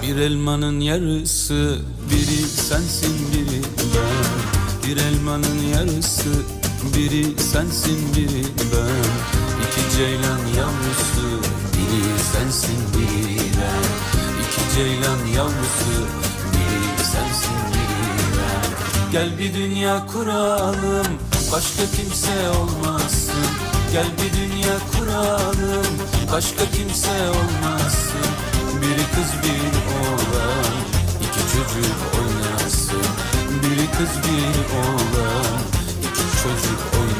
Bir elmanın yarısı, biri sensin biri ben. Bir elmanın yarısı, biri sensin biri ben. İki ceylan yavrusu, biri sensin biri ben. İki ceylan yavrusu, biri sensin biri ben. Gel bir dünya kuralım, başka kimse olmasın. Gel bir dünya kuralım, başka kimse olmasın. Biri kız bir oğlan, iki çocuk oynasın. Biri kız bir oğlan, iki çocuk oynasın.